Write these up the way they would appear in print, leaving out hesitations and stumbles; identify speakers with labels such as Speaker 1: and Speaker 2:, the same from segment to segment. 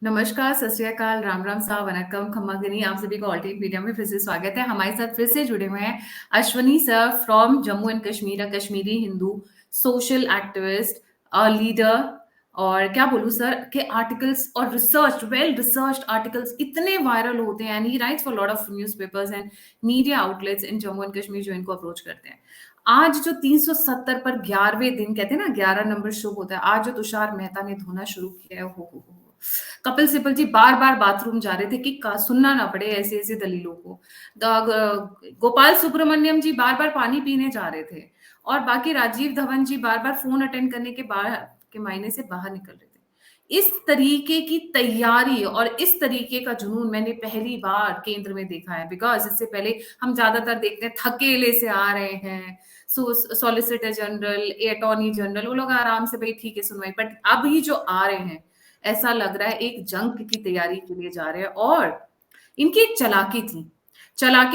Speaker 1: नमस्कार, सत श्री अकाल, राम राम साहब, वनक्कम, खम्मा गनी, आप सभी का ऑल्टर्नेट मीडिया में फिर से स्वागत है। हमारे साथ फिर से जुड़े हुए हैं Ashwani sir from Jammu and Kashmir, a Kashmiri Hindu social activist, a leader. और क्या बोलूं सर के आर्टिकल्स और रिसर्च, वेल रिसर्च्ड आर्टिकल्स इतने वायरल होते हैं and he rights for lot of newspapers and media outlets in Jammu and Kashmir जो इनको अप्रोच करते हैं। आज जो 370 पर 11वें दिन कहते हैं ना, 11 नंबर शुभ होता है। आज जो तुषार मेहता ने धोना शुरू किया है, हो कपिल सिब्बल जी बार बार बाथरूम जा रहे थे कि सुनना ना पड़े ऐसे ऐसे दलीलों को। गोपाल सुब्रमण्यम जी बार बार पानी पीने जा रहे थे, और बाकी राजीव धवन जी बार बार फोन अटेंड करने के बाद के मायने से बाहर निकल रहे थे। इस तरीके की तैयारी और इस तरीके का जुनून मैंने पहली बार केंद्र में देखा है। बिकॉज इससे पहले हम ज्यादातर देखते हैं थकेले से आ रहे हैं, सॉलिसिटर जनरल, अटॉर्नी जनरल, वो लोग आराम से भाई ठीक है सुनवाई, बट अभी जो आ रहे हैं ऐसा लग रहा है एक जंग की तैयारी के लिए जा रहे हैं। और इनकी एक चालाकी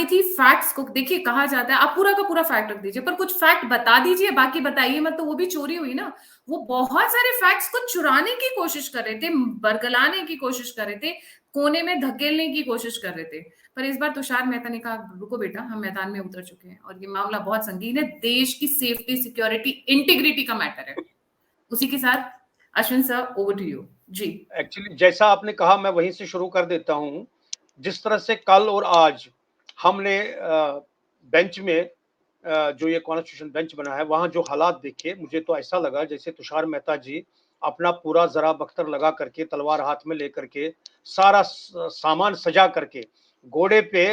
Speaker 1: थी फैक्ट्स को देखिए। कहा जाता है आप पूरा का पूरा फैक्ट रख दीजिए, पर कुछ फैक्ट बता दीजिए, बाकी बताइए मत, तो वो भी चोरी हुई ना। वो बहुत सारे फैक्ट्स को चुराने की कोशिश कर रहे थे, बरगलाने की कोशिश कर रहे थे, कोने में धकेलने की कोशिश कर रहे थे। पर इस बार तुषार मेहता ने कहा रुको बेटा, हम मैदान में उतर चुके हैं और ये मामला बहुत संगीन है, देश की सेफ्टी, सिक्योरिटी, इंटीग्रिटी का मैटर है। उसी के साथ Ashwin sir, over to you ji.
Speaker 2: Actually जैसा आपने कहा मैं वहीं से शुरू कर देता हूं। जिस तरह से कल और आज हमने बेंच में जो ये कॉन्स्टिट्यूशन बेंच बना है वहां जो हालात देखे, मुझे तो ऐसा लगा जैसे तुषार मेहता जी अपना पूरा जरा बख्तर लगा करके, तलवार हाथ में लेकर के, सारा सामान सजा करके घोड़े पे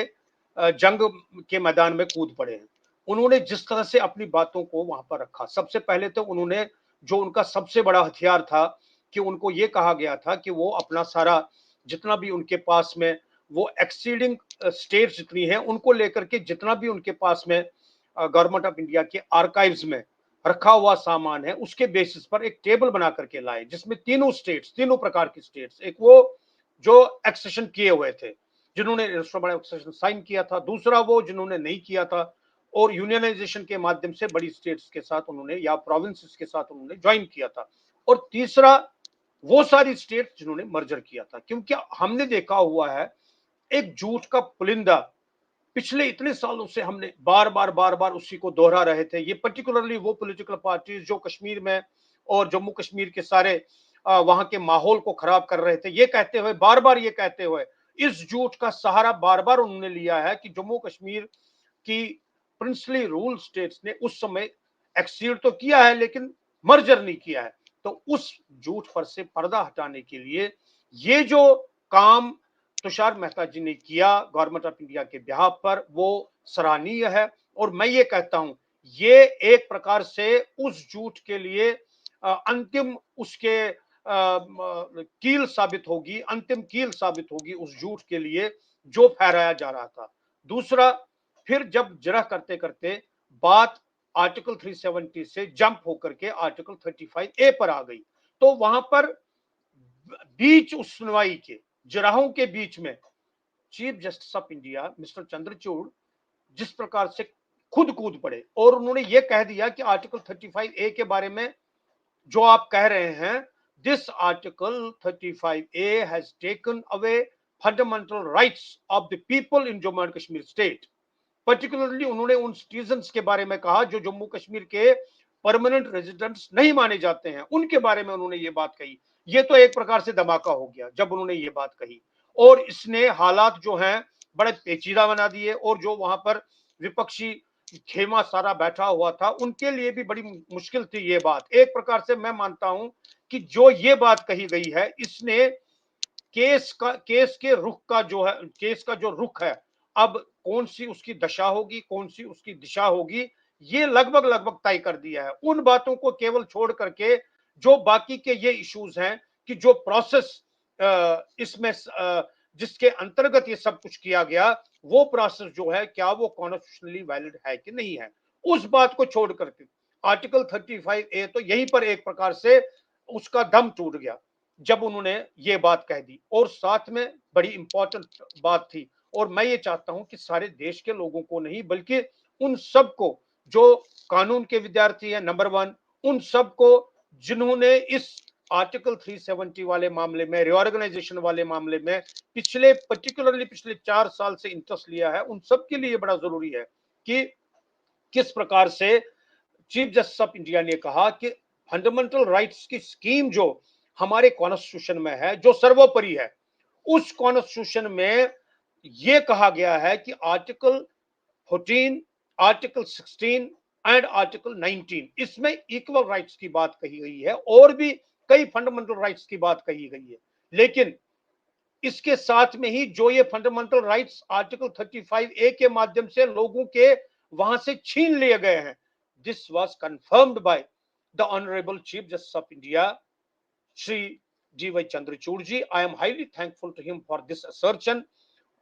Speaker 2: जंग के मैदान में कूद पड़े हैं। उन्होंने जिस तरह से अपनी बातों को वहां पर रखा, सबसे पहले तो उन्होंने जो उनका सबसे बड़ा हथियार था कि उनको ये कहा गया था कि वो अपना सारा जितना भी उनके पास में वो एक्सीडिंग स्टेट्स जितनी है उनको लेकर के जितना भी उनके पास में गवर्नमेंट ऑफ इंडिया के आर्काइव्स में रखा हुआ सामान है उसके बेसिस पर एक टेबल बना करके लाए, जिसमें तीनों स्टेट्स, तीनों प्रकार की स्टेट्स, एक वो जो एक्सेशन किए हुए थे जिन्होंने एक्सेशन साइन किया था, दूसरा वो जिन्होंने नहीं किया था और यूनियनाइजेशन के माध्यम से बड़ी स्टेट्स के साथ उन्होंने या प्रोविंसेस के साथ उन्होंने ज्वाइन किया था, और तीसरा वो सारी स्टेट्स जिन्होंने मर्जर किया था। क्योंकि हमने देखा हुआ है एक झूठ का पुलिंदा पिछले इतने सालों से हमने बार बार उसी को दोहरा रहे थे। ये पर्टिकुलरली वो पॉलिटिकल पार्टीज जो कश्मीर में और जम्मू कश्मीर के सारे वहां के माहौल को खराब कर रहे थे, ये कहते हुए, बार बार ये कहते हुए, इस झूठ का सहारा बार बार उन्होंने लिया है कि जम्मू कश्मीर की प्रिंसली रूल स्टेट्स ने उस समय एक्सीड तो किया है लेकिन मर्जर नहीं किया है। तो उस झूठ पर से पर्दा हटाने के लिए ये जो काम तुषार मेहता जी ने किया गवर्नमेंट ऑफ इंडिया के बिहाफ पर, वो सराहनीय है। और मैं ये कहता हूं ये एक प्रकार से उस झूठ के लिए अंतिम उसके कील साबित होगी, अंतिम कील साबित होगी उस झूठ के लिए जो फहराया जा रहा था। दूसरा, फिर जब जरा करते करते बात आर्टिकल 370 से जंप होकर के आर्टिकल 35A पर आ गई, तो वहां पर बीच उस सुनवाई के जराहों के बीच में chief justice of India mister Chandrachud जिस प्रकार से खुद कूद पड़े और उन्होंने ये कह दिया कि आर्टिकल 35A के बारे में जो आप कह रहे हैं, this article 35A has taken away fundamental rights of the people in Jammu and Kashmir state. Particularly उन्होंने उन सिटीजन्स के बारे में कहा जो जम्मू कश्मीर के परमानेंट रेजिडेंट्स नहीं माने जाते हैं, उनके बारे में उन्होंने ये बात कही। ये तो एक प्रकार से धमाका हो गया जब उन्होंने ये बात कही, और इसने हालात जो हैं बड़े पेचीदा बना दिए, और जो वहां पर विपक्षी खेमा सारा बैठा हुआ था उनके लिए भी बड़ी मुश्किल थी ये बात। एक प्रकार से मैं मानता हूं कि जो ये बात कही गई है इसने केस के रुख का जो है, केस का जो रुख है, अब कौन सी उसकी दशा होगी, कौन सी उसकी दिशा होगी, ये लगभग लगभग तय कर दिया है। उन बातों को केवल छोड़ करके जो बाकी के ये इश्यूज हैं कि जो प्रोसेस इसमें जिसके अंतर्गत ये सब कुछ किया गया, वो प्रोसेस जो है क्या वो कॉन्स्टिट्यूशनली वैलिड है कि नहीं है, उस बात को छोड़ करके आर्टिकल 35A तो यहीं पर एक प्रकार से उसका दम टूट गया जब उन्होंने ये बात कह दी। और साथ में बड़ी इंपॉर्टेंट बात थी, और मैं ये चाहता हूं कि सारे देश के लोगों को नहीं बल्कि उन सबको जो कानून के विद्यार्थी हैं, नंबर वन, उन सबको जिन्होंने इस आर्टिकल 370 वाले मामले में, रिऑर्गेनाइजेशन वाले मामले में पर्टिकुलरली पिछले 4 साल से इंटरेस्ट लिया है, उन सब के लिए बड़ा जरूरी है कि किस प्रकार से चीफ जस्टिस ऑफ इंडिया ने कहा कि फंडामेंटल राइट्स की स्कीम जो हमारे कॉन्स्टिट्यूशन में है, जो सर्वोपरि है, उस कॉन्स्टिट्यूशन में यह कहा गया है कि आर्टिकल 14, आर्टिकल 16 एंड आर्टिकल 19 इसमें इक्वल राइट्स की बात कही गई है और भी कई फंडामेंटल राइट्स की बात कही गई है। लेकिन इसके साथ में ही जो ये फंडामेंटल राइट्स आर्टिकल 35A के माध्यम से लोगों के वहां से छीन लिए गए हैं, this was confirmed by the honourable chief justice of India Shri DY Chandrachud ji. I am highly thankful to him for this assertion,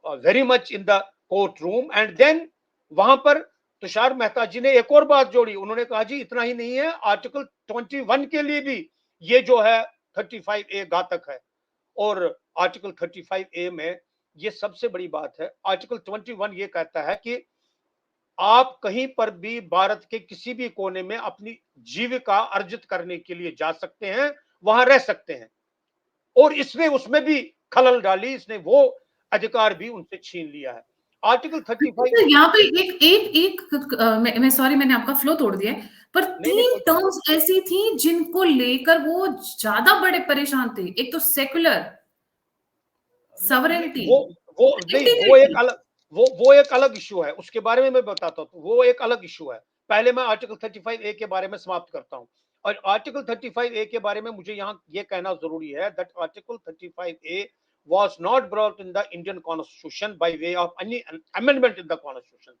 Speaker 2: very much in the courtroom. And then वहां पर तुषार मेहता जी ने एक और बात जोड़ी, उन्होंने कहा जी इतना ही नहीं है, आर्टिकल 21 के लिए भी ये जो है 35A घातक है। और आर्टिकल 35A में ये सबसे बड़ी बात है, आर्टिकल 21 ये कहता है कि आप कहीं पर भी भारत के किसी भी कोने में अपनी जीविका अर्जित करने के लिए जा सकते हैं, वहां रह सकते हैं, और इसमें उसमें भी खलल डाली, इसने वो अधिकार भी उनसे छीन लिया है। आर्टिकल 35
Speaker 1: यहाँ पे एक एक एक मैं सॉरी मैंने आपका फ्लो तोड़ दिया है, पर
Speaker 2: नहीं नहीं
Speaker 1: 3 टर्म्स ऐसी थी जिनको लेकर वो ज्यादा बड़े परेशान थे। एक तो सेकुलर, सॉवरेनिटी,
Speaker 2: वो नहीं,
Speaker 1: इंटीग्रिटी।
Speaker 2: वो एक अलग इशू है, उसके बारे में मैं बताता हूँ, वो एक अलग इशू है। पहले मैं आर्टिकल 35A के बारे में समाप्त करता हूँ। और आर्टिकल 35A के बारे में मुझे यहाँ ये कहना जरूरी है that article 35A was not brought in the Indian Constitution by way of any amendment in the Constitution.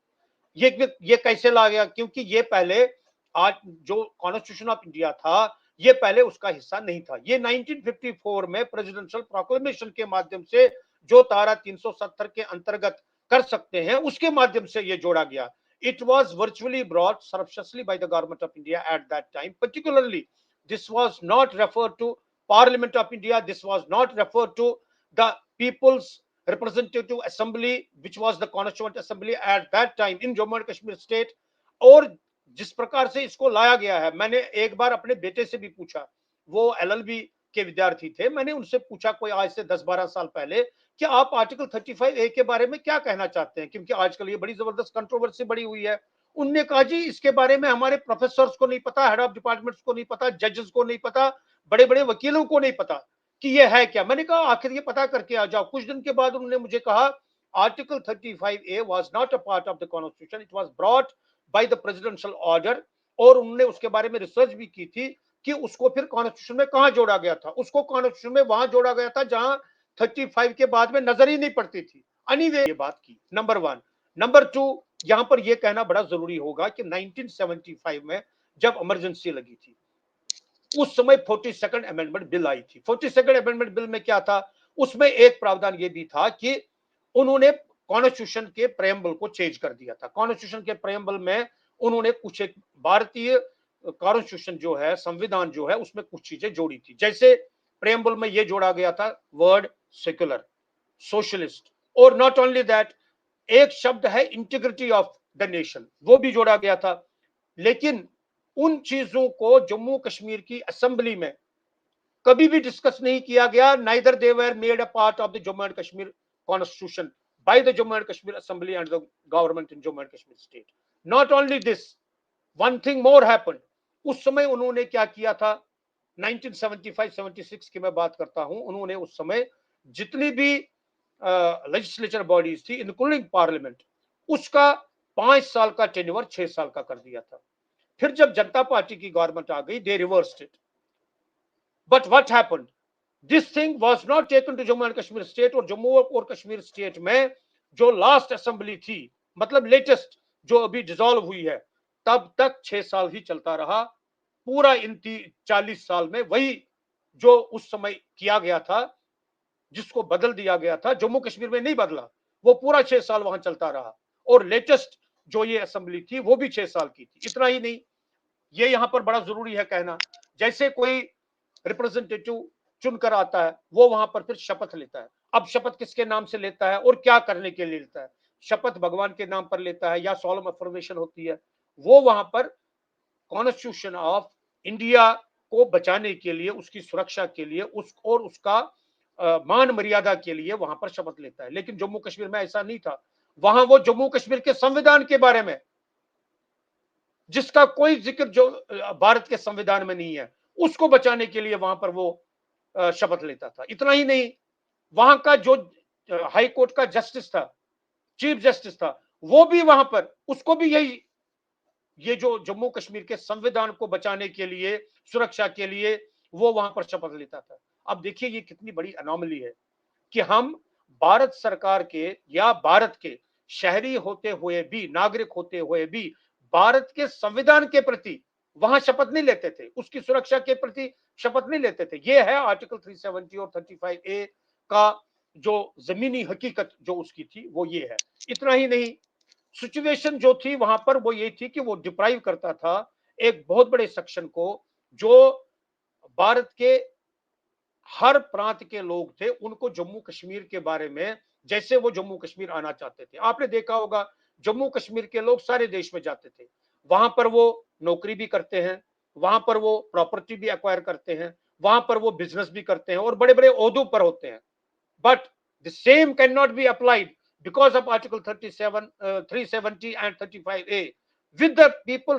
Speaker 2: ये कैसे ला गया? क्योंकि ये पहले आज जो कॉन्स्टिट्यूशन ऑफ इंडिया था, ये पहले उसका हिस्सा नहीं था। ये 1954 में प्रेसिडेंशियल प्रोक्लेमेशन के माध्यम से जो धारा 370 के अंतर्गत कर सकते हैं, उसके माध्यम से ये जोड़ा गया। It was virtually brought surreptitiously by the government of India at that time. Particularly, this was not referred to Parliament of India. This was not referred to the People's Representative Assembly, which was the Constituent Assembly at that time in Jammu and Kashmir state. और जिस प्रकार से इसको लाया गया है, मैंने एक बार अपने बेटे से भी पूछा, वो LLB के विद्यार्थी थे, मैंने उनसे पूछा कोई आज से 10-12 साल पहले कि आप आर्टिकल 35A के बारे में क्या कहना चाहते हैं, क्योंकि आजकल ये बड़ी जबरदस्त कंट्रोवर्सी बड़ी हुई है। उनने कहा जी इसके बारे में हमारे प्रोफेसर्स को नहीं पता, हेड ऑफ डिपार्टमेंट्स को नहीं पता, जजेस को नहीं पता, बड़े बड़े वकीलों को नहीं पता कि ये है क्या। मैंने कहा आखिर ये पता करके आ जाओ। कुछ दिन के बाद उन्होंने मुझे कहा article 35A was not a part of the constitution, it was brought by the presidential order. और उन्होंने उसके बारे में रिसर्च भी की थी कि उसको फिर कॉन्स्टिट्यूशन में कहां जोड़ा गया था। उसको कॉन्स्टिट्यूशन में वहां जोड़ा गया था जहां 35 के बाद में नजर ही नहीं पड़ती थी। एनीवे ये बात की, नंबर 1। नंबर 2, यहां पर यह कहना बड़ा जरूरी होगा कि 1975 में जब इमरजेंसी लगी थी, उस समय 42nd अमेंडमेंट बिल आई थी। 42nd अमेंडमेंट बिल में क्या था? उसमें एक प्रावधान ये भी था कि उन्होंने कॉन्स्टिट्यूशन के प्रेम्बल को चेंज कर दिया था। कॉन्स्टिट्यूशन के प्रेम्बल में उन्होंने कुछ एक भारतीय कॉन्स्टिट्यूशन जो है, संविधान जो है, उसमें कुछ चीजें जोड़ी थी। जैसे प्रेम्बल में यह जोड़ा गया था वर्ड सेक्युलर, सोशलिस्ट, और नॉट ओनली दैट, एक शब्द है इंटीग्रिटी ऑफ द नेशन, वो भी जोड़ा गया था। लेकिन उन चीजों को जम्मू कश्मीर की असेंबली में कभी भी डिस्कस नहीं किया गया। Neither they were made a part of the Jammu and Kashmir constitution by the Jammu and Kashmir Assembly and the government in Jammu and Kashmir state. Not only this, one thing more happened. उस समय उन्होंने क्या किया था, 1975-76 की मैं बात करता हूं, उन्होंने उस समय जितनी भी लेजिस्लेचर बॉडीज थी इंक्लूडिंग पार्लियामेंट, उसका 5 साल का टेन्योर 6 साल का कर दिया था। फिर जब जनता पार्टी की गवर्नमेंट आ गई, they reversed it. But what happened, this thing was not taken to Jammu and Kashmir state. और जम्मू और कश्मीर स्टेट में जो लास्ट असेंबली थी, मतलब लेटेस्ट जो अभी डिसॉल्व हुई है, तब तक 6 साल ही चलता रहा। पूरा इन 40 साल में वही जो उस समय किया गया था, जिसको बदल दिया गया था, जम्मू कश्मीर में नहीं बदला, वो पूरा 6 साल वहां चलता रहा। और लेटेस्ट जो ये असेंबली थी वो भी 6 साल की थी। इतना ही नहीं, ये यहां पर बड़ा जरूरी है कहना, जैसे कोई रिप्रेजेंटेटिव चुनकर आता है, वो वहां पर फिर शपथ लेता है। अब शपथ किसके नाम से लेता है और क्या करने के लिए लेता है? शपथ भगवान के नाम पर लेता है या सॉलम अफर्मेशन होती है? वो वहां पर कॉन्स्टिट्यूशन ऑफ इंडिया को बचाने के लिए, उसकी सुरक्षा के लिए, उसका मान मर्यादा के लिए वहां पर शपथ लेता है। लेकिन जम्मू कश्मीर में ऐसा नहीं था। वहां वो जम्मू कश्मीर के संविधान के बारे में, जिसका कोई जिक्र जो भारत के संविधान में नहीं है, उसको बचाने के लिए वहां पर वो शपथ लेता था। इतना ही नहीं, वहां का जो हाई कोर्ट का जस्टिस था, चीफ जस्टिस था, वो भी वहां पर, उसको भी यही, ये जो जम्मू कश्मीर के संविधान को बचाने के लिए, सुरक्षा के लिए वो वहां पर शपथ लेता था। अब देखिए ये कितनी बड़ी अनोमली है कि हम भारत सरकार के या भारत के शहरी होते हुए भी, नागरिक होते हुए भी भारत के संविधान के प्रति वहां शपथ नहीं लेते थे, उसकी सुरक्षा के प्रति शपथ नहीं लेते थे। ये है आर्टिकल 370 और 35A का जो जमीनी हकीकत जो उसकी थी वो ये है। इतना ही नहीं, सिचुएशन जो थी वहां पर वो ये थी कि वो डिप्राइव करता था एक बहुत बड़े सेक्शन को, जो भारत के हर प्रांत के लोग थे, उनको जम्मू कश्मीर के बारे में, जैसे वो जम्मू कश्मीर आना चाहते थे। आपने देखा होगा जम्मू कश्मीर के लोग सारे देश में जाते थे, वहां पर वो नौकरी भी करते हैं, वहां पर वो प्रॉपर्टी भी एक्वायर करते हैं, वहां पर वो बिजनेस भी करते हैं और बड़े बड़े ओहदों पर होते हैं। But the same cannot be applied because of Article 37, 370 and 35A with the people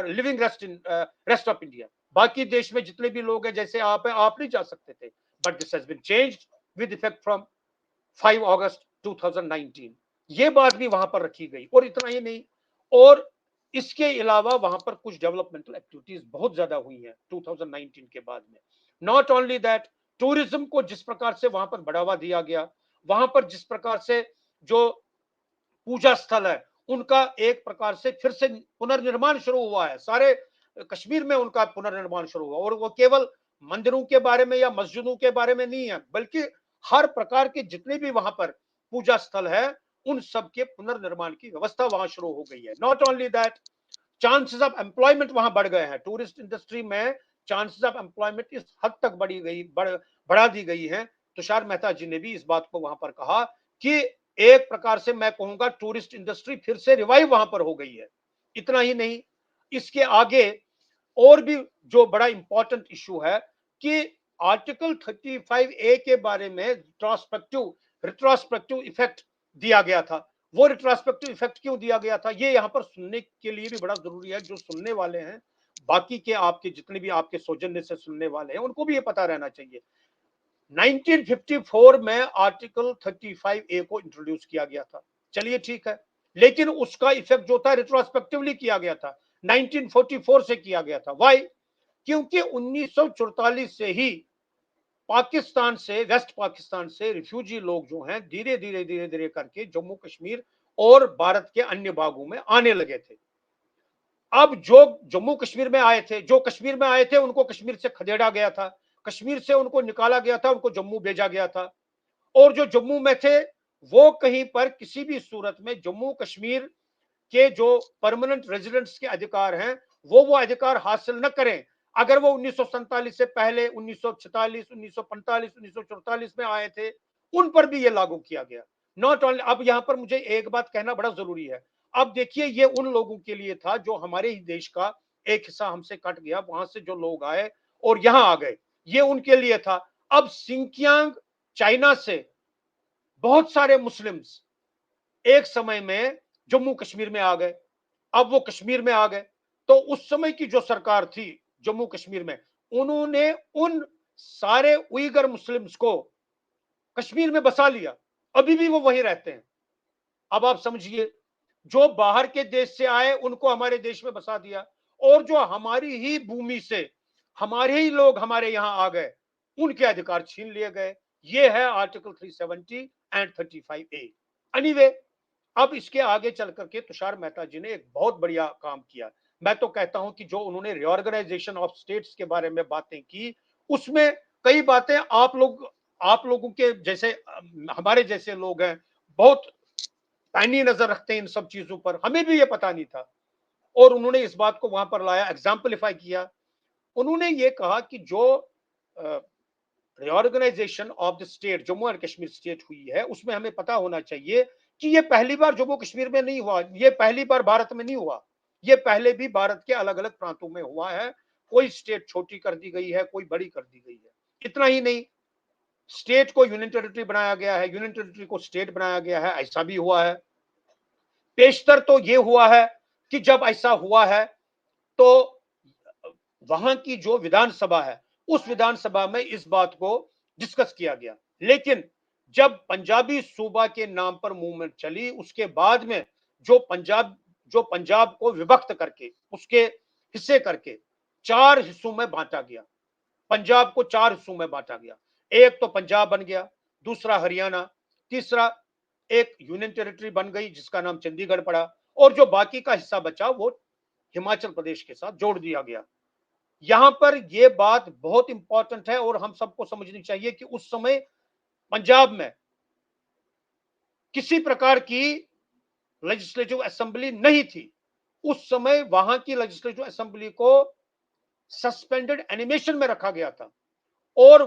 Speaker 2: living rest in rest of India. बाकी देश में जितने भी लोग हैं जैसे आप हैं, आप नहीं जा सकते थे। But this has been changed with effect from 5 अगस्त 2019। ये बात भी वहां पर रखी गई। और इतना ही नहीं, और इसके अलावा वहां पर कुछ डेवलपमेंटल एक्टिविटीज बहुत ज्यादा हुई हैं 2019 के बाद में। नॉट ओनली दैट, टूरिज्म को जिस प्रकार से वहां पर बढ़ावा दिया गया, वहां पर जिस प्रकार से जो पूजा स्थल है उनका एक प्रकार से फिर से पुनर्निर्माण शुरू हुआ है, सारे कश्मीर में उनका पुनर्निर्माण शुरू हुआ। और वो केवल मंदिरों के बारे में या मस्जिदों के बारे में नहीं है, बल्कि हर प्रकार के जितने भी वहां पर पूजा स्थल है उन सब के पुनर्निर्माण की व्यवस्था वहां शुरू हो गई है। Not only that, chances of employment वहां बढ़ गए हैं। टूरिस्ट इंडस्ट्री में चांसेस ऑफ एम्प्लॉयमेंट इस हद तक बढ़ा दी गई है। तुषार मेहता जी ने भी इस बात को वहां पर कहा कि एक प्रकार से मैं कहूंगा टूरिस्ट इंडस्ट्री फिर से रिवाइव वहां पर हो गई है। इतना ही नहीं, इसके आगे और भी जो बड़ा इंपॉर्टेंट इशू है कि आर्टिकल 35A के बारे में रिट्रोस्पेक्टिव इफेक्ट दिया गया था। वो रिट्रोस्पेक्टिव इफेक्ट क्यों दिया गया था, ये यहाँ पर सुनने के लिए भी बड़ा जरूरी है। जो सुनने वाले हैं, बाकी के आपके जितने भी आपके सौजन्य से सुनने वाले हैं, उनको भी ये पता रहना चाहिए। 1954 में आर्टिकल 35A को इंट्रोड्यूस किया गया था, चलिए ठीक है, लेकिन उसका इफेक्ट जो था रिट्रोस्पेक्टिवली किया गया था, 1944 से किया गया था। वाई? क्योंकि 1944 से ही पाकिस्तान से, वेस्ट पाकिस्तान से रिफ्यूजी लोग जो हैं धीरे धीरे करके जम्मू कश्मीर और भारत के अन्य भागों में आने लगे थे। अब जो जम्मू कश्मीर में आए थे, जो कश्मीर में आए थे, उनको कश्मीर से खदेड़ा गया था, कश्मीर से उनको निकाला गया था, उनको जम्मू भेजा गया था। और जो जम्मू में थे वो कहीं पर किसी भी सूरत में जम्मू कश्मीर के जो परमानेंट रेजिडेंट्स के अधिकार हैं वो अधिकार हासिल न करें। अगर वो 1947 से पहले 1946, 1945, 1944 में आए थे, उन पर भी ये लागू किया गया। नॉट ओनली, अब यहां पर मुझे एक बात कहना बड़ा जरूरी है। अब देखिए, ये उन लोगों के लिए था जो हमारे ही देश का एक हिस्सा हमसे कट गया, वहां से जो लोग आए और यहां आ गए, ये उनके लिए था। अब सिंकियांग, चाइना से बहुत सारे मुस्लिम्स एक समय में जम्मू कश्मीर में आ गए, अब वो कश्मीर में आ गए। तो उस समय की जो सरकार थी जम्मू कश्मीर में, उन्होंने उन सारे उइगर मुस्लिम्स को कश्मीर में बसा लिया, अभी भी वो वहीं रहते हैं। अब आप समझिए, जो बाहर के देश से आए उनको हमारे देश में बसा दिया, और जो हमारी ही भूमि से हमारे ही लोग हमारे यहां आ गए, उनके अधिकार छीन लिए गए। ये है आर्टिकल 370 एंड 35A। एनीवे, अब इसके आगे चल करके तुषार मेहता जी ने एक बहुत बढ़िया काम किया। मैं तो कहता हूं कि जो उन्होंने रिऑर्गेनाइजेशन ऑफ स्टेट्स के बारे में बातें की, उसमें कई बातें आप लोगों के जैसे हमारे जैसे लोग हैं, बहुत पैनी नजर रखते हैं इन सब चीजों पर, हमें भी ये पता नहीं था। और उन्होंने इस बात को वहां पर लाया, एग्जाम्पलीफाई किया। उन्होंने ये कहा कि जो reorganisation of the state, Jammu and Kashmir state हुई है, उसमें हमें पता होना चाहिए कि ये पहली बार जम्मू कश्मीर में नहीं हुआ, ये पहली बार भारत में नहीं हुआ, ये पहले भी भारत के अलग अलग प्रांतों में हुआ है। कोई स्टेट छोटी कर दी गई है, कोई बड़ी कर दी गई है। इतना ही नहीं, स्टेट को यूनियन टेरिटरी बनाया गया है, यूनियन टेरिटरी को स्टेट बनाया गया है, ऐसा भी हुआ है। पेशतर तो ये हुआ है कि जब ऐसा हुआ है तो वहां की जो विधानसभा है, उस विधानसभा में इस बात को डिस्कस किया गया। लेकिन जब पंजाबी सूबा के नाम पर मूवमेंट चली, उसके बाद में जो पंजाब को विभक्त करके, उसके हिस्से करके 4 हिस्सों में बांटा गया। पंजाब को 4 हिस्सों में बांटा गया। एक तो पंजाब बन गया, दूसरा हरियाणा, तीसरा एक यूनियन टेरिटरी बन गई जिसका नाम चंडीगढ़ पड़ा, और जो बाकी का हिस्सा बचा वो हिमाचल प्रदेश के साथ जोड़ दिया गया। यहां पर यह बात बहुत इंपॉर्टेंट है और हम सबको समझनी चाहिए कि उस समय पंजाब में किसी प्रकार की लेजिस्लेटिव असेंबली नहीं थी। उस समय वहां की लेजिस्लेटिव असेंबली को सस्पेंडेड एनिमेशन में रखा गया था और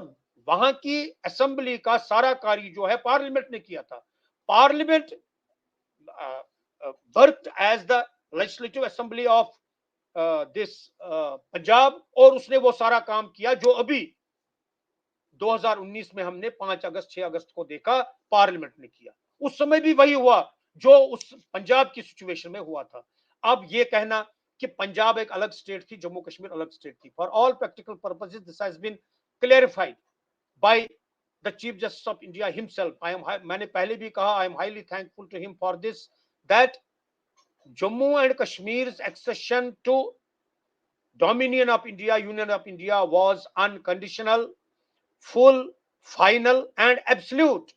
Speaker 2: वहां की असेंबली का सारा कार्य जो है पार्लियामेंट ने किया था। Parliament worked as the legislative assembly of this Punjab, और उसने वो सारा काम किया जो अभी 2019 में हमने 5 अगस्त 6 अगस्त को देखा पार्लियामेंट ने किया। उस समय भी वही हुआ जो उस पंजाब की सिचुएशन में हुआ था। अब ये कहना कि पंजाब एक अलग स्टेट थी, जम्मू कश्मीर अलग स्टेट थी, for all practical purposes this has been clarified by the chief justice of India himself. मैंने पहले भी कहा, I am highly thankful to him for this, that Jammu and Kashmir's accession to Dominion of India, Union of India was unconditional, full, final and absolute.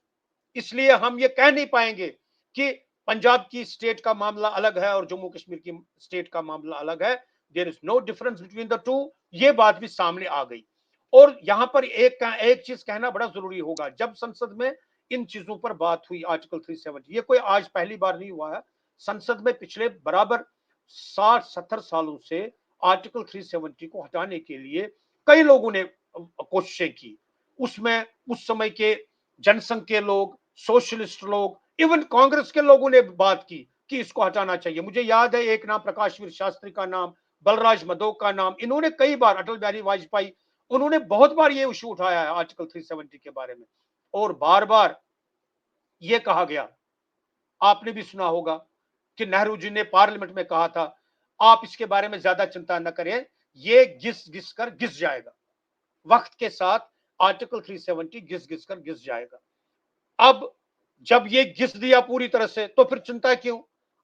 Speaker 2: इसलिए हम ये कह नहीं पाएंगे कि पंजाब की स्टेट का मामला अलग है और जम्मू कश्मीर की स्टेट का मामला अलग है। There is no difference between the two. ये बात भी सामने आ गई। और यहां पर एक चीज कहना बड़ा जरूरी होगा, जब संसद में इन चीजों पर बात हुई आर्टिकल 370, ये कोई आज पहली बार नहीं हुआ है। संसद में पिछले बराबर 60-70 सालों से आर्टिकल 370 को हटाने के लिए कई लोगों ने कोशिशें की। उसमें उस समय के जनसंघ के लोग, सोशलिस्ट लोग, इवन कांग्रेस के लोगों ने बात की कि इसको हटाना चाहिए। मुझे याद है एक नाम प्रकाशवीर शास्त्री का नाम, बलराज मधोक का नाम, इन्होंने कई बार, अटल बिहारी वाजपेयी, उन्होंने बहुत बार ये इशू उठाया है आर्टिकल 370 के बारे में, और बार बार ये कहा गया, आपने भी सुना होगा कि नेहरू जी ने पार्लियामेंट में कहा था, आप इसके बारे में ज्यादा चिंता न करें, ये घिस घिस कर घिस जाएगा। वक्त के साथ आर्टिकल 370 घिस घिस कर घिस जाएगा। अब जब ये घिस दिया पूरी तरह से तो फिर चिंता क्यों?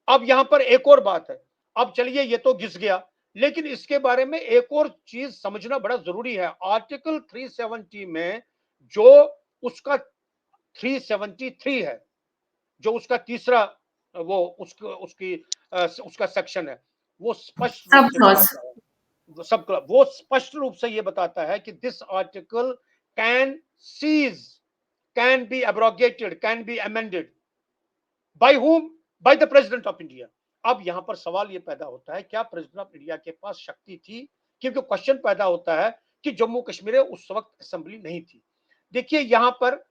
Speaker 2: अब यहां पर एक और बात है। अब चलिए ये तो घिस गया, लेकिन इसके बारे में एक और चीज समझना बड़ा जरूरी है। आर्टिकल 370 में जो उसका 373 है, जो उसका तीसरा वो उसका सेक्शन है, वो स्पष्ट रूप
Speaker 1: सब
Speaker 2: से
Speaker 1: क्लॉज।
Speaker 2: बताता है, वो स्पष्ट रूप से ये बताता है कि this article can cease, can be abrogated, can be amended by whom? By the president of India. अब यहां पर सवाल ये पैदा होता है, क्या प्रेसिडेंट ऑफ इंडिया के पास शक्ति थी? क्योंकि क्वेश्चन पैदा होता है कि जम्मू कश्मीर उस वक्त असेंबली नहीं थी। देखिए यहां पर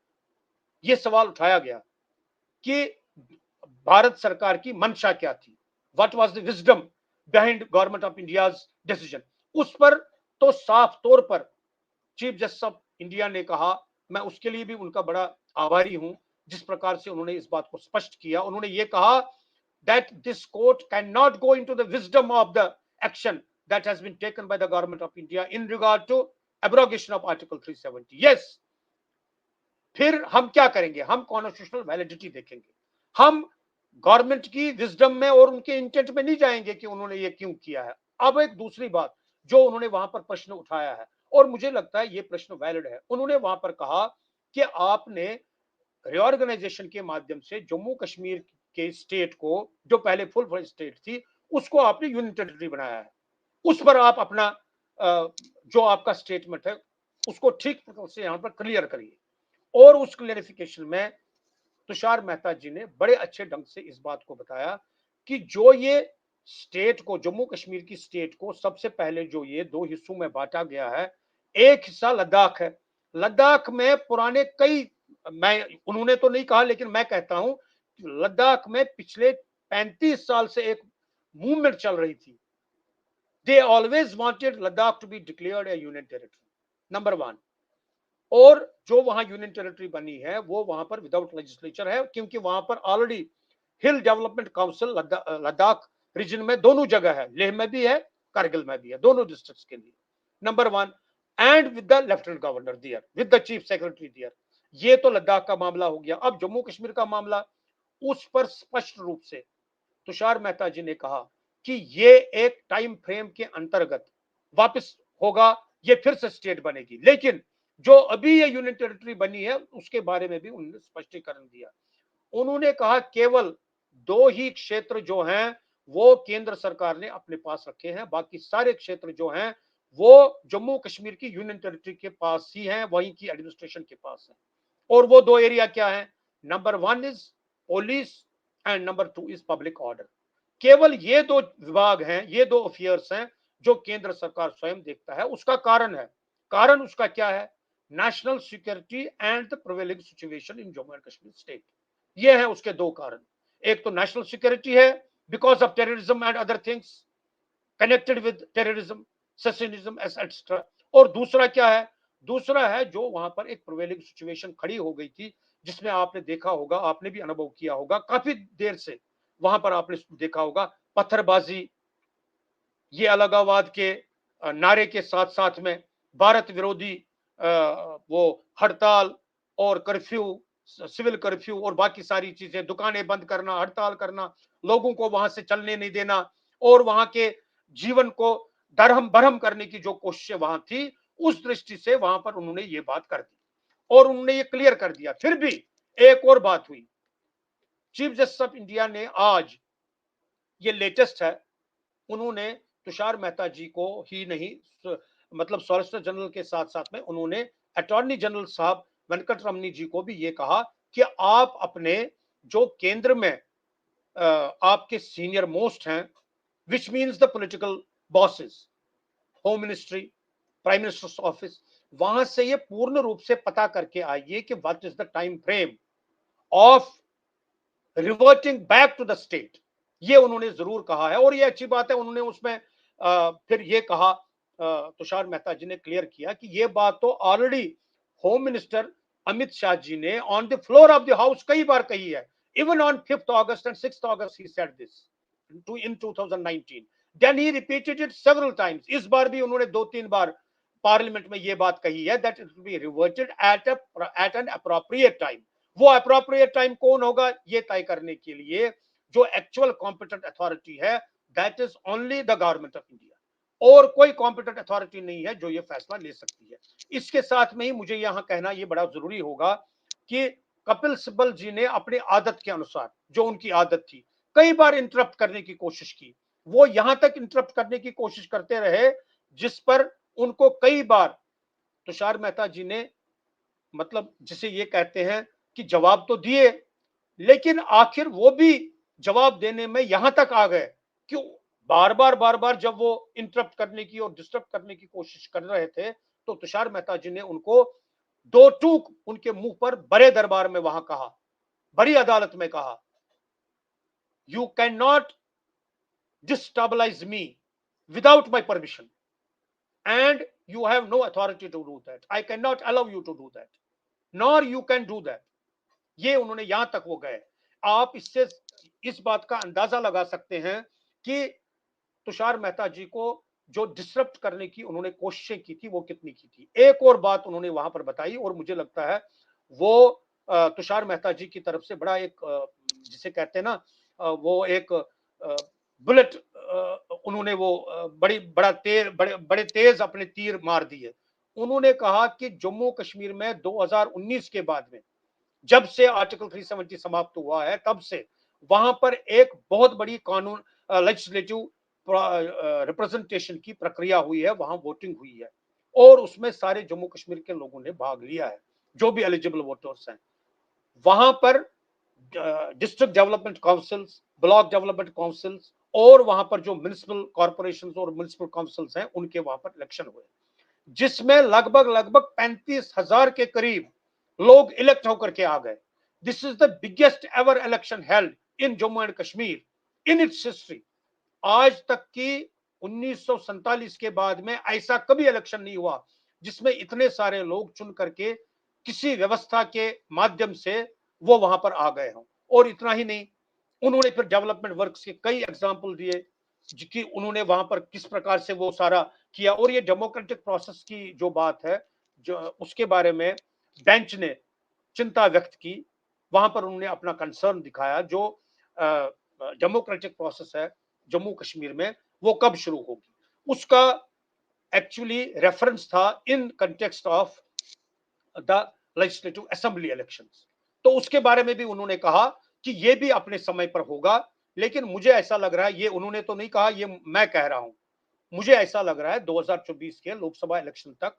Speaker 2: यह सवाल उठाया गया कि भारत सरकार की मंशा क्या थी, what was the wisdom behind government of India's decision. उस पर तो साफ तौर पर चीफ जस्टिस ऑफ इंडिया ने कहा, मैं उसके लिए भी उनका बड़ा आभारी हूं, जिस प्रकार से उन्होंने इस बात को स्पष्ट किया। उन्होंने ये कहा that this court can not go into the wisdom of the action that has been taken by the government of India in regard to abrogation of article 370। Yes, फिर हम क्या करेंगे? हम कॉन्स्टिट्यूशनल वैलिडिटी देखेंगे। हम गवर्नमेंट की wisdom में और उनके इंटेंट में नहीं जाएंगे कि उन्होंने ये क्यों किया है। अब एक दूसरी बात जो उन्होंने वहां पर प्रश्न उठाया है, और मुझे लगता है ये प्रश्न वैलिड है। उन्होंने वहां पर कहा कि आपने रिऑर्गेनाइजेशन के माध्यम से जम्मू कश्मीर के स्टेट को, जो पहले फुल फ्लेज स्टेट थी, उसको आपने यूनियन टेरिटरी बनाया है। उस पर आप अपना जो आपका स्टेटमेंट है उसको ठीक से यहां पर क्लियर करिए। और उस क्लियरिफिकेशन में तुषार मेहता जी ने बड़े अच्छे ढंग से इस बात को बताया कि जो ये स्टेट को, जम्मू कश्मीर की स्टेट को सबसे पहले जो ये 2 हिस्सों में बांटा गया है, एक हिस्सा लद्दाख है। लद्दाख में पुराने कई, मैं, उन्होंने तो नहीं कहा लेकिन मैं कहता हूं, लद्दाख में पिछले 35 साल से एक मूवमेंट चल रही थी They always wanted Ladakh to be declared a union territory. Number one. और जो वहां यूनियन टेरिटरी बनी है वो वहां पर विदाउट लेजिस्लेचर है, क्योंकि वहां पर already hill development council Ladakh region में दोनों जगह है, लेह में भी है, कारगिल में भी है, दोनों डिस्ट्रिक्ट्स के लिए। Number one, and with the lieutenant governor there, with the chief secretary there. ये तो लद्दाख का मामला हो गया। अब जम्मू कश्मीर का मामला, उस पर स्पष्ट रूप से तुषार मेहता जी ने कहा कि ये एक टाइम फ्रेम के अंतर्गत वापस होगा, ये फिर से स्टेट बनेगी। लेकिन जो अभी ये यूनियन टेरिटरी बनी है उसके बारे में भी उन्होंने स्पष्टीकरण दिया। उन्होंने कहा केवल दो ही क्षेत्र जो हैं वो केंद्र सरकार ने अपने पास रखे हैं, बाकी सारे क्षेत्र जो हैं वो जम्मू कश्मीर की यूनियन टेरिटरी के पास ही हैं, वहीं की एडमिनिस्ट्रेशन के पास है। और वो दो एरिया क्या है? Number one is police and number two is public order. केवल ये दो विभाग हैं, ये दो अफेयर्स हैं जो केंद्र सरकार स्वयं देखता है। उसका कारण है, कारण उसका क्या है? National security and the prevailing situation in Jammu and Kashmir state. ये है उसके दो कारण। एक तो नेशनल सिक्योरिटी है because of terrorism and other things connected with terrorism, secessionism etcetera. और दूसरा क्या है? दूसरा है जो वहां पर एक प्रिवेलिंग सिचुएशन खड़ी हो गई थी, जिसमें आपने देखा होगा, आपने भी अनुभव किया होगा काफी देर से, वहां पर आपने देखा होगा पत्थरबाजी, ये अलगाववाद के नारे के साथ साथ में भारत विरोधी वो हड़ताल और कर्फ्यू, सिविल कर्फ्यू और बाकी सारी चीजें, दुकानें बंद करना, हड़ताल करना, लोगों को वहां से चलने नहीं देना और वहां के जीवन को दरहम बरहम करने की जो कोशिशें वहां थी, उस दृष्टि से वहां पर उन्होंने ये बात कर दी और उन्होंने ये क्लियर कर दिया। फिर भी एक और बात हुई, चीफ जस्टिस ऑफ इंडिया ने आज, ये लेटेस्ट है, उन्होंने तुषार मेहता जी को ही नहीं, मतलब सॉलिसिटर जनरल के साथ साथ में उन्होंने अटॉर्नी जनरल साहब वेंकट रमनी जी को भी ये कहा कि आप अपने जो केंद्र में आपके सीनियर मोस्ट हैं, which means the political bosses, home ministry, prime minister's office, वहां से ये पूर्ण रूप से पता करके आइए कि what is the time frame of reverting back to the state. ये उन्होंने जरूर कहा है और ये अच्छी बात है। उन्होंने उसमें फिर ये कहा, तुषार मेहता जी ने क्लियर किया कि ये बात तो already home minister Amit Shah ji ने on the floor of the house कई बार कही है। Even on 5th August and 6th August he said this in 2019, then he repeated it several times। इस बार भी उन्होंने दो तीन बार पार्लियामेंट में ये बात कही है that it will be reverted at an appropriate time। वो अप्रोप्रिएट टाइम कौन होगा ये तय करने के लिए जो एक्चुअल कॉम्पिटेंट अथॉरिटी है, that is only the government of India, और कोई कॉम्पिटेंट अथॉरिटी नहीं है जो ये फैसला ले सकती है। इसके साथ में ही मुझे यहां कहना ये बड़ा जरूरी होगा कि कपिल सिब्बल जी ने अपनी आदत के अनुसार, जो उनकी आदत थी, कई बार इंटरप्ट करने की कोशिश की। वो यहां तक इंटरप्ट करने की कोशिश करते रहे जिस पर उनको कई बार तुषार मेहता जी ने, मतलब जिसे ये कहते हैं कि जवाब तो दिए, लेकिन आखिर वो भी जवाब देने में यहां तक आ गए कि बार बार जब वो इंटरप्ट करने की और डिस्टर्ब करने की कोशिश कर रहे थे, तो तुषार मेहता जी ने उनको दो टूक उनके मुंह पर बड़े दरबार में वहां कहा, बड़ी अदालत में कहा, you can not destabilise me without my permission and you have no authority to do that, I can not allow you to do that, nor you can do that. ये उन्होंने यहां तक वो गए। आप इससे इस बात का अंदाजा लगा सकते हैं कि तुषार मेहता जी को जो डिसरप्ट करने की उन्होंने कोशिशें की थी वो कितनी की थी। एक और बात उन्होंने वहां पर बताई और मुझे लगता है वो तुषार मेहता जी की तरफ से बड़ा एक जिसे कहते हैं ना, वो एक बुलेट, उन्होंने वो बड़ी बड़ा तेज, बड़े तेज अपने तीर मार दिए। उन्होंने कहा कि जम्मू कश्मीर में 2019 के बाद में, जब से आर्टिकल 370 समाप्त हुआ है, तब से वहां पर एक बहुत बड़ी कानून लेजिस्लेटिव रिप्रेजेंटेशन की प्रक्रिया हुई है, वहां वोटिंग हुई है और उसमें सारे जम्मू कश्मीर के लोगों ने भाग लिया है, जो भी एलिजिबल वोटर्स हैं। वहां पर district development councils, block development councils और वहां पर जो म्युनिसिपल कॉर्पोरेशन और म्युनिसिपल काउंसिल्स हैं, उनके वहां पर इलेक्शन हुए, जिसमें लगभग 35,000 के करीब लोग इलेक्ट होकर के आ गए। This is the biggest ever election held in Jammu and Kashmir in its history. आज तक की 1947 के बाद में ऐसा कभी इलेक्शन नहीं हुआ जिसमें इतने सारे लोग चुन करके किसी व्यवस्था के माध्यम से वो वहां पर आ गए हों। और इतना ही नहीं, उन्होंने फिर डेवलपमेंट वर्क्स के कई एग्जाम्पल दिए कि उन्होंने वहां पर किस प्रकार से वो सारा किया। और ये डेमोक्रेटिक प्रोसेस की जो बात है, जो उसके बारे में बेंच ने चिंता व्यक्त की, वहां पर उन्होंने अपना कंसर्न दिखाया। जो डेमोक्रेटिक प्रोसेस है जम्मू कश्मीर में, वो कब शुरू होगी, उसका एक्चुअली रेफरेंस था in context of the legislative assembly elections. तो उसके बारे में भी उन्होंने कहा कि ये भी अपने समय पर होगा। लेकिन मुझे ऐसा लग रहा है, ये उन्होंने तो नहीं कहा, ये मैं कह रहा हूं, मुझे ऐसा लग रहा है 2024 के लोकसभा इलेक्शन तक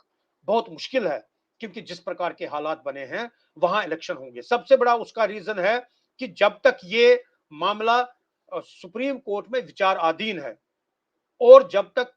Speaker 2: बहुत मुश्किल है, क्योंकि जिस प्रकार के हालात बने हैं वहां इलेक्शन होंगे। सबसे बड़ा उसका रीजन है कि जब तक ये मामला सुप्रीम कोर्ट में विचाराधीन है, और जब तक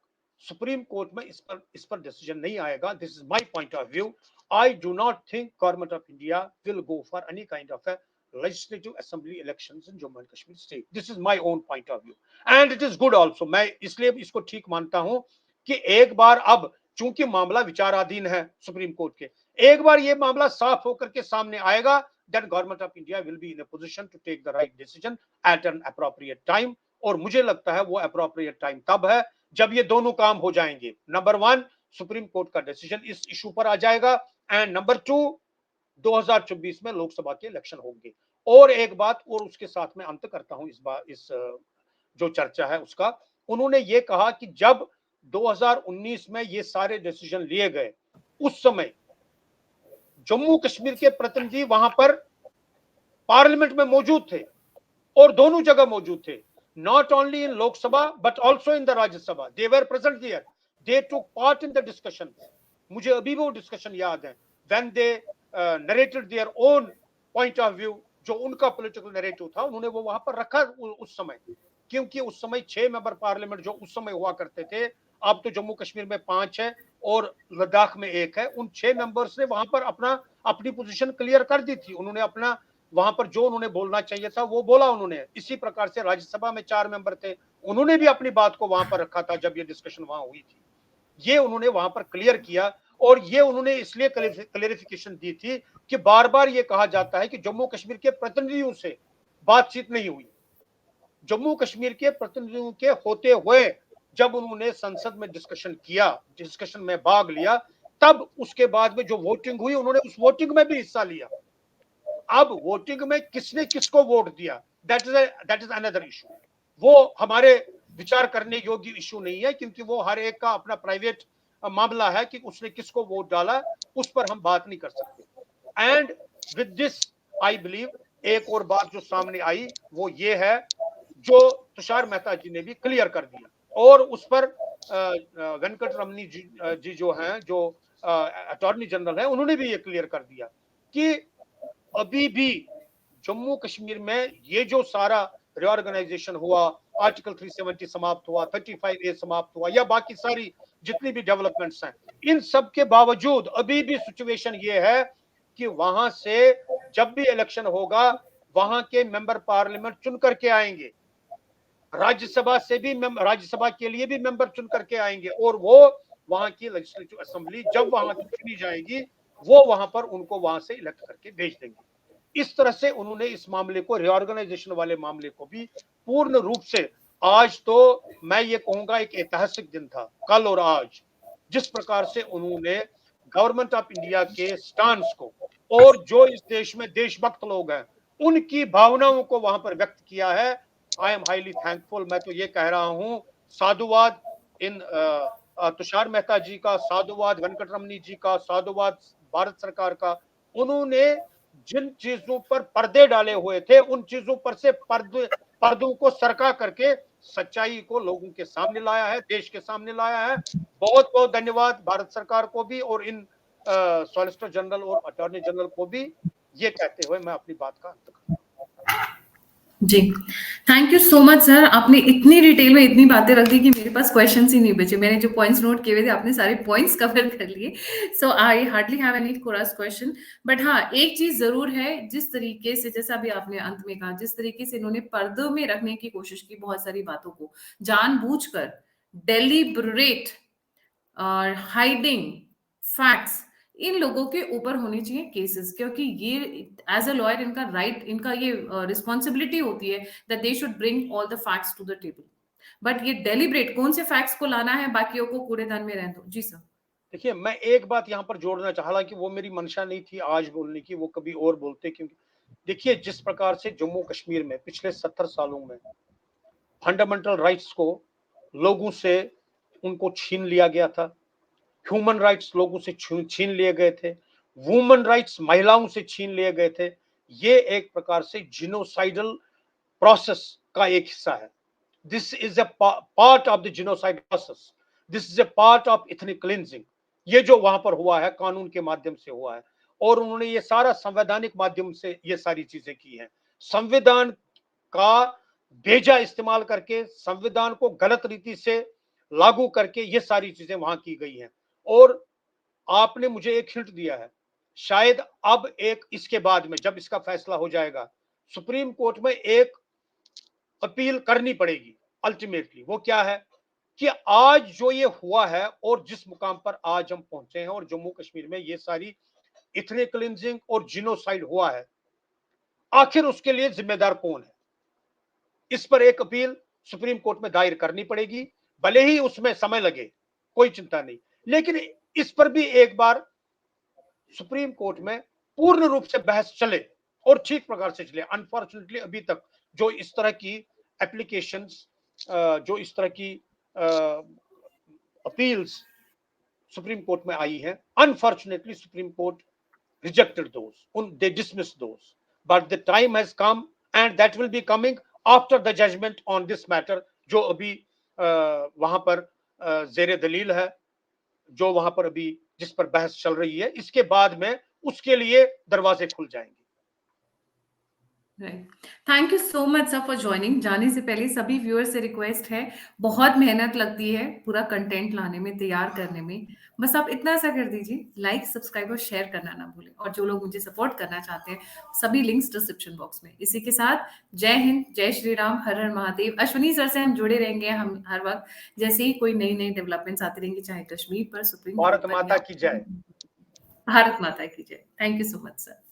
Speaker 2: सुप्रीम कोर्ट में इस पर डिसीजन नहीं आएगा, this is my point of view, I do not think government of India will go for any kind of a legislative assembly elections in Jammu and Kashmir state. This is my own point of view and it is good also. मैं इसलिए इसको ठीक मानता हूं कि एक बार अब चूंकि मामला विचाराधीन है सुप्रीम कोर्ट के, एक बार ये मामला साफ होकर के सामने आएगा, then government of India will be in a position to take the right decision at an appropriate time. और मुझे लगता है वो अप्रोप्रिएट टाइम तब है जब ये दोनों काम हो जाएंगे। नंबर 1, सुप्रीम कोर्ट का डिसीजन इस इशू पर आ जाएगा, एंड नंबर 2, 2024 में लोकसभा के इलेक्शन होंगे। और एक बात और उसके साथ में अंत करता हूं इस जो चर्चा है उसका, उन्होंने ये कहा कि जब 2019 में ये सारे डिसीजन लिए गए, उस समय जम्मू कश्मीर के प्रतिनिधि वहां पर पार्लियामेंट में मौजूद थे, और दोनों जगह मौजूद थे, not only in Lok Sabha but also in the Rajya Sabha. They were present there. They took part in the discussion. मुझे अभी वो डिस्कशन याद है when they narrated their own point of view, जो उनका पॉलिटिकल नैरेटिव था उन्होंने वो वहां पर रखा उस समय, क्योंकि उस समय 6 मेंबर पार्लियामेंट जो उस समय हुआ करते थे, अब तो जम्मू कश्मीर में 5 है और लद्दाख में 1 है, उन 6 मेंबर्स ने वहां पर अपनी पोजीशन क्लियर कर दी थी। उन्होंने अपना वहां पर जो उन्होंने बोलना चाहिए था वो बोला उन्होंने। इसी प्रकार से राज्यसभा में 4 मेंबर थे, उन्होंने भी अपनी बात को वहां पर रखा था जब ये डिस्कशन वहां हुई थी, ये उन्होंने वहां पर क्लियर किया। और ये उन्होंने इसलिए क्लियरिफिकेशन दी थी कि बार बार ये कहा जाता है कि जम्मू कश्मीर के प्रतिनिधियों से बातचीत नहीं हुई। जम्मू कश्मीर के प्रतिनिधियों के होते हुए जब उन्होंने संसद में डिस्कशन में भाग लिया, तब उसके बाद में जो वोटिंग हुई, उन्होंने उस वोटिंग में भी हिस्सा लिया। अब वोटिंग में किसने किसको वोट दिया, दैट इज अनदर इशू। वो हमारे विचार करने योग्य इशू नहीं है, क्योंकि वो हर एक का अपना प्राइवेट मामला है कि उसने किसको वोट डाला, उस पर हम बात नहीं कर सकते। And with this I believe एक और बात जो सामने आई वो ये है, जो तुषार मेहता जी ने भी क्लियर कर दिया, और उस पर वेंकट रमनी जी जो हैं, जो अटॉर्नी जनरल है, उन्होंने भी ये क्लियर कर दिया कि अभी भी जम्मू कश्मीर में ये जो सारा रिऑर्गेनाइजेशन हुआ, आर्टिकल 370 समाप्त हुआ, 35A समाप्त हुआ, या बाकी सारी जितनी भी डेवलपमेंट्स हैं, इन सब के बावजूद अभी भी सिचुएशन ये है कि वहां से जब भी इलेक्शन होगा, वहां के मेंबर पार्लियामेंट चुन करके आएंगे, राज्यसभा के लिए भी मेंबर चुन करके आएंगे, और वो वहां की लेजिस्लेटिव असेंबली जब वहां चुनी जाएगी, वो वहां पर उनको वहां से इलेक्ट करके भेज देंगे। इस तरह से उन्होंने इस मामले को, रिऑर्गेनाइजेशन वाले मामले को भी पूर्ण रूप से, आज तो मैं ये कहूंगा एक ऐतिहासिक दिन था, कल और आज, जिस प्रकार से उन्होंने गवर्नमेंट ऑफ इंडिया के स्टांस को, और जो इस देश में देशभक्त लोग हैं उनकी भावनाओं को वहां पर व्यक्त किया है। आई एम हाईली थैंकफुल। मैं तो ये कह रहा हूं, साधुवाद इन तुषार मेहता जी का, साधुवाद वेंकट रमनी जी का, साधुवाद भारत सरकार का। उन्होंने जिन चीजों पर पर्दे डाले हुए थे, उन चीजों पर से पर्दों को सरका करके सच्चाई को लोगों के सामने लाया है, देश के सामने लाया है। बहुत बहुत धन्यवाद भारत सरकार को भी, और इन सॉलिसिटर जनरल और अटॉर्नी जनरल को भी। ये कहते हुए मैं अपनी बात का अंत करता हूं।
Speaker 1: जी, thank you so much sir. आपने इतनी डिटेल में इतनी बातें रख दी कि मेरे पास क्वेश्चंस ही नहीं बचे। मैंने जो पॉइंट्स नोट किए हुए थे, आपने सारे पॉइंट्स कवर कर लिए। So I hardly have any cross question. But हाँ, एक चीज जरूर है, जिस तरीके से, जैसा भी आपने अंत में कहा, जिस तरीके से इन्होंने पर्दों में रखने की कोशिश की बहुत सारी बातों को, जानबूझकर डेलिबरेट और हाइडिंग फैक्ट्स, इन लोगों के ऊपर होने चाहिए केसेस, क्योंकि ये एज अ लॉयर इनका राइट, इनका ये रिस्पॉन्सिबिलिटी होती है that they should bring all the facts to the table. But ये डेलिब्रेट कौन से फैक्ट्स को लाना है, बाकियों को कूड़ेदान में रहने दो। जी सर।
Speaker 2: देखिए, मैं एक बात यहाँ पर जोड़ना चाहा, हालाँकि वो मेरी मंशा नहीं थी आज बोलने की, वो कभी और बोलते, क्योंकि देखिए जिस प्रकार से जम्मू कश्मीर में पिछले 70 सालों में फंडामेंटल राइट्स को लोगों से उनको छीन लिया गया था, ह्यूमन राइट्स लोगों से छीन लिए गए थे, वुमेन राइट्स महिलाओं से छीन लिए गए थे। ये एक प्रकार से जिनोसाइडल प्रोसेस का एक हिस्सा है। This is a part of the genocide process, this is a part of ethnic cleansing. ये जो वहां पर हुआ है कानून के माध्यम से हुआ है, और उन्होंने ये सारा संवैधानिक माध्यम से ये सारी चीजें की हैं। संविधान का बेजा इस्तेमाल करके, संविधान को गलत रीति से लागू करके ये सारी चीजें वहां की गई हैं। और आपने मुझे एक हिंट दिया है, शायद अब एक इसके बाद में जब इसका फैसला हो जाएगा, सुप्रीम कोर्ट में एक अपील करनी पड़ेगी। अल्टीमेटली वो क्या है कि आज जो ये हुआ है और जिस मुकाम पर आज हम पहुंचे हैं, और जम्मू कश्मीर में ये सारी इथनिक क्लिनजिंग और जिनोसाइड हुआ है, आखिर उसके लिए जिम्मेदार कौन है? इस पर एक अपील सुप्रीम कोर्ट में दायर करनी पड़ेगी, भले ही उसमें समय लगे, कोई चिंता नहीं, लेकिन इस पर भी एक बार सुप्रीम कोर्ट में पूर्ण रूप से बहस चले और ठीक प्रकार से चले। अनफॉर्चुनेटली अभी तक जो इस तरह की एप्लीकेशंस, जो इस तरह की अपील्स सुप्रीम कोर्ट में आई हैं, unfortunately supreme court rejected those, they dismissed those, but the time has come and that will be coming after the judgment on this matter, जो अभी वहां पर जेर दलील है, जो वहां पर अभी जिस पर बहस चल रही है, इसके बाद में उसके लिए दरवाजे खुल जाएंगे।
Speaker 1: Right, thank you so much sir for joining. जाने से पहले सभी व्यूअर्स से रिक्वेस्ट है, बहुत मेहनत लगती है पूरा कंटेंट लाने में, तैयार करने में, बस आप इतना सा कर दीजिए, लाइक सब्सक्राइब और शेयर करना ना भूलें। और जो लोग मुझे सपोर्ट करना चाहते हैं, सभी लिंक्स डिस्क्रिप्शन बॉक्स में। इसी के साथ जय हिंद, जय श्री राम, हर हर महादेव। अश्वनी सर से हम जुड़े रहेंगे, हम हर वक्त जैसे ही कोई नई नई डेवलपमेंट्स आती रहेंगी, चाहे कश्मीर पर, सुप्रीम
Speaker 2: भारत
Speaker 1: कोर्ट पर,
Speaker 2: माता
Speaker 1: या
Speaker 2: की जय।
Speaker 1: भारत माता की जय। Thank you so much sir.